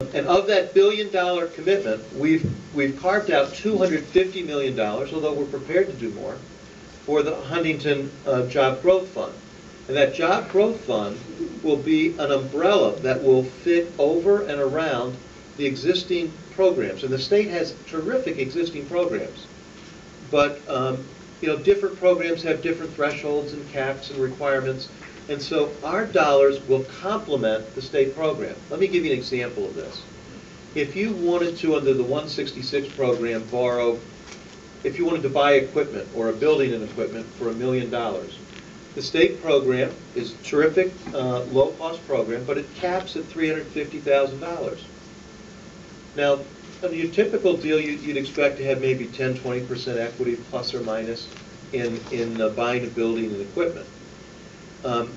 And of that $1 billion commitment, we've carved out $250 million, although we're prepared to do more, for the Huntington Job Growth Fund. And that Job Growth Fund will be an umbrella that will fit over and around the existing programs. And the state has terrific existing programs. But different programs have different thresholds and caps and requirements. And so our dollars will complement the state program. Let me give you an example of this. If you wanted to, under the 166 program, if you wanted to buy equipment or a building and equipment for $1 million, the state program is a terrific, low-cost program, but it caps at $350,000. Now, under your typical deal, you'd expect to have maybe 10-20% equity, plus or minus, in buying a building and equipment.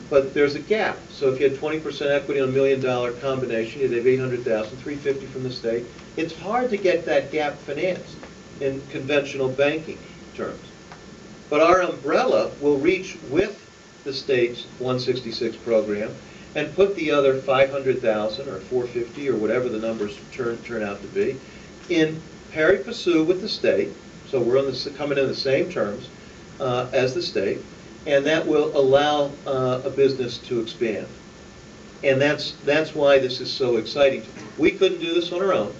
But there's a gap. So if you had 20% equity on $1 million combination, you'd have $800,000, $350,000 from the state. It's hard to get that gap financed in conventional banking terms. But our umbrella will reach with the state's 166 program and put the other $500,000 or $450,000 or whatever the numbers turn out to be in pari passu with the state. So we're coming in the same terms as the state. And that will allow a business to expand. And that's why this is so exciting. We couldn't do this on our own,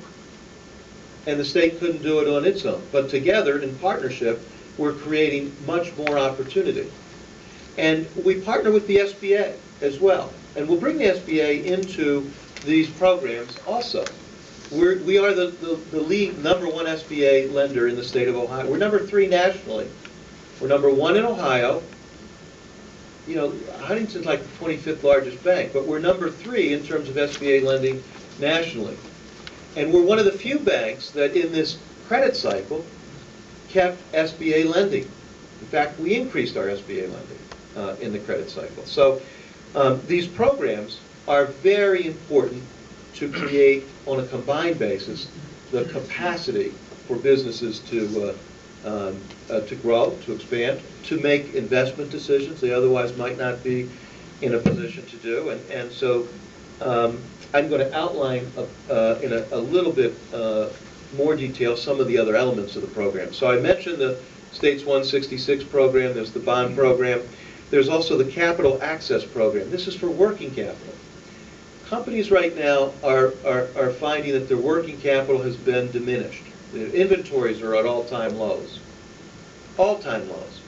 and the state couldn't do it on its own. But together, in partnership, we're creating much more opportunity. And we partner with the SBA as well. And we'll bring the SBA into these programs also. We are the lead #1 SBA lender in the state of Ohio. We're number 3 nationally. We're number 1 in Ohio. Huntington's like the 25th largest bank, but we're number 3 in terms of SBA lending nationally. And we're one of the few banks that in this credit cycle kept SBA lending. In fact, we increased our SBA lending in the credit cycle. So these programs are very important to create, on a combined basis, the capacity for businesses to grow, to expand, to make investment decisions they otherwise might not be in a position to do. And so I'm going to outline in a little bit more detail some of the other elements of the program. So I mentioned the state's 166 program. There's the bond program. There's also the capital access program. This is for working capital. Companies right now are finding that their working capital has been diminished. The inventories are at all-time lows. All-time lows.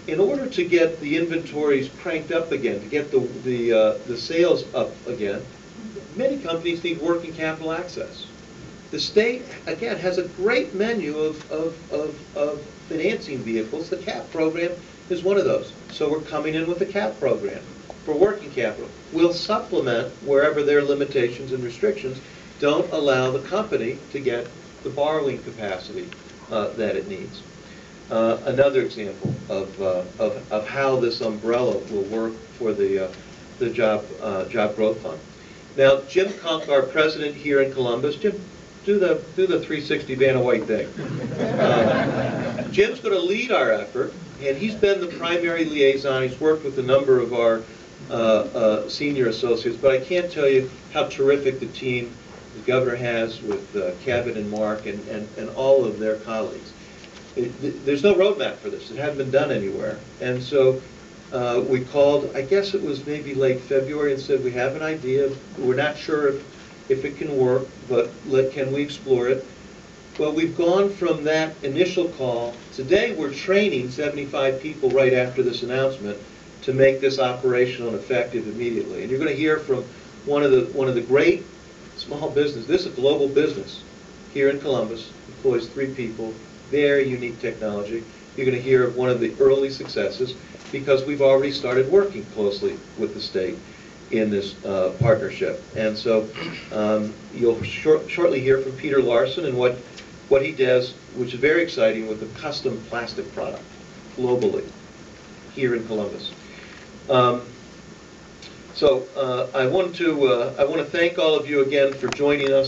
In order to get the inventories cranked up again, to get the sales up again, many companies need working capital access. The state, again, has a great menu of financing vehicles. The CAP program is one of those. So we're coming in with a CAP program for working capital. We'll supplement wherever there are limitations and restrictions don't allow the company to get the borrowing capacity that it needs. Another example of how this umbrella will work for the Job Growth Fund. Now, Jim Kunk, our president here in Columbus, Jim, do the 360 Vanna White thing. Jim's going to lead our effort, and he's been the primary liaison. He's worked with a number of our senior associates, but I can't tell you how terrific the team the governor has with Kevin and Mark and all of their colleagues. There's no roadmap for this. It hadn't been done anywhere. And so we called, I guess it was maybe late February, and said, we have an idea. We're not sure if it can work, but can we explore it? Well, we've gone from that initial call. Today we're training 75 people right after this announcement to make this operational and effective immediately. And you're going to hear from one of the great small business. This is a global business here in Columbus. Employs 3 people. Very unique technology. You're going to hear of one of the early successes because we've already started working closely with the state in this partnership. And so you'll shortly hear from Peter Larson and what he does, which is very exciting, with a custom plastic product globally here in Columbus. So I want to thank all of you again for joining us.